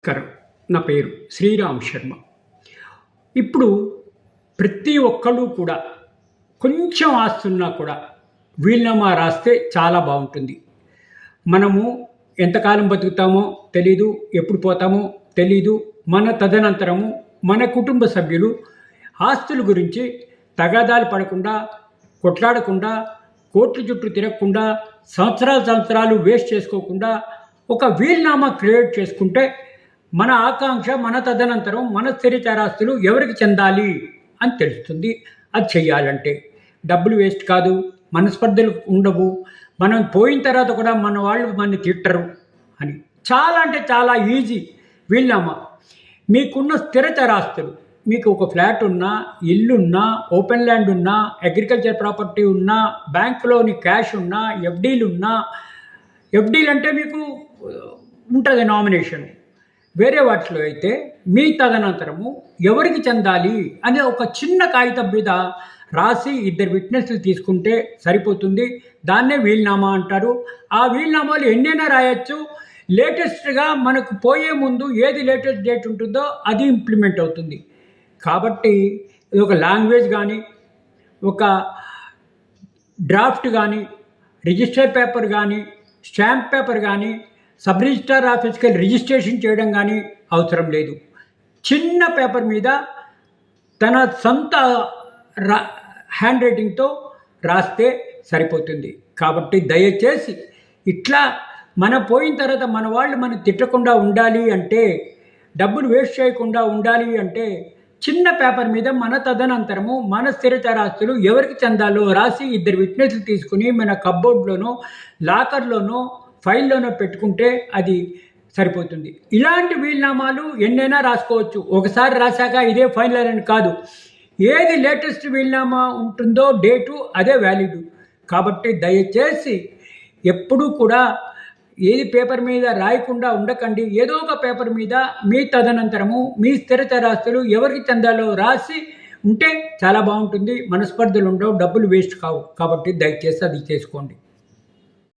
నమస్కారం. నా పేరు శ్రీరామ్ శర్మ. ఇప్పుడు ప్రతి ఒక్కళ్ళు కూడా కొంచెం ఆస్తున్నా కూడా వీలునామా రాస్తే చాలా బాగుంటుంది. మనము ఎంతకాలం బతుకుతామో తెలీదు, ఎప్పుడు పోతామో తెలీదు. మన తదనంతరము మన కుటుంబ సభ్యులు ఆస్తుల గురించి తగాదాలు పడకుండా, కొట్లాడకుండా, కోర్టుల చుట్టూ తిరగకుండా, సంవత్సరాలు వేస్ట్ చేసుకోకుండా ఒక వీలునామా క్రియేట్ చేసుకుంటే మన ఆకాంక్ష, మన తదనంతరం మన స్థిరచరాస్తులు ఎవరికి చెందాలి అని తెలుస్తుంది. అది చెయ్యాలంటే డబ్బులు వేస్ట్ కాదు, మనస్పర్ధలు ఉండవు, మనం పోయిన తర్వాత కూడా మన వాళ్ళు మన తిట్టరు అని. చాలా అంటే చాలా ఈజీ వీలునామా. మీకున్న స్థిరచరాస్తులు, మీకు ఒక ఫ్లాట్ ఉన్నా, ఇల్లున్నా, ఓపెన్ ల్యాండ్ ఉన్నా, అగ్రికల్చర్ ప్రాపర్టీ ఉన్నా, బ్యాంకులోని క్యాష్ ఉన్నా, ఎఫ్డీలు ఉన్నా, ఎఫ్డీలు అంటే మీకు ఉంటుంది నామినేషన్. వేరే వాటిలో అయితే మీ తదనంతరము ఎవరికి చెందాలి అని ఒక చిన్న కాగితం మీద రాసి 2 విట్నెస్లు తీసుకుంటే సరిపోతుంది. దాన్నే వీలునామా అంటారు. ఆ వీలునామాలు ఎన్నైనా రాయొచ్చు. లేటెస్ట్గా మనకు పోయే ముందు ఏది లేటెస్ట్ డేట్ ఉంటుందో అది ఇంప్లిమెంట్ అవుతుంది. కాబట్టి ఒక లాంగ్వేజ్ కానీ, ఒక డ్రాఫ్ట్ కానీ, రిజిస్టర్ పేపర్ కానీ, స్టాంప్ పేపర్ కానీ, సబ్ రిజిస్ట్రార్ ఆఫీస్కి రిజిస్ట్రేషన్ చేయడం కానీ అవసరం లేదు. చిన్న పేపర్ మీద తన సొంత హ్యాండ్ రైటింగ్తో రాస్తే సరిపోతుంది. కాబట్టి దయచేసి ఇట్లా మన పోయిన తర్వాత మన వాళ్ళు మనం తిట్టకుండా ఉండాలి అంటే, డబ్బులు వేస్ట్ చేయకుండా ఉండాలి అంటే, చిన్న పేపర్ మీద మన తదనంతరము మన స్థిరచరాస్తులు ఎవరికి చెందాలో రాసి 2 విట్నెస్లు తీసుకుని మన కబ్బోర్డ్లోనో, లాకర్లోనో, ఫైల్లోనో పెట్టుకుంటే అది సరిపోతుంది. ఇలాంటి వీలునామాలు ఎన్నైనా రాసుకోవచ్చు. ఒకసారి రాశాక ఇదే ఫైనల్ అని కాదు. ఏది లేటెస్ట్ వీలునామా ఉంటుందో డేటు అదే వ్యాలిడ్. కాబట్టి దయచేసి ఎప్పుడూ కూడా ఏది పేపర్ మీద రాయకుండా ఉండకండి. ఏదో ఒక పేపర్ మీద మీ తదనంతరము మీ స్థిరచరాస్తులు ఎవరికి చెందాలో రాసి ఉంటే చాలా బాగుంటుంది. మనస్పర్ధలు ఉండవు, డబ్బులు వేస్ట్ కావు. కాబట్టి దయచేసి అది చేసుకోండి.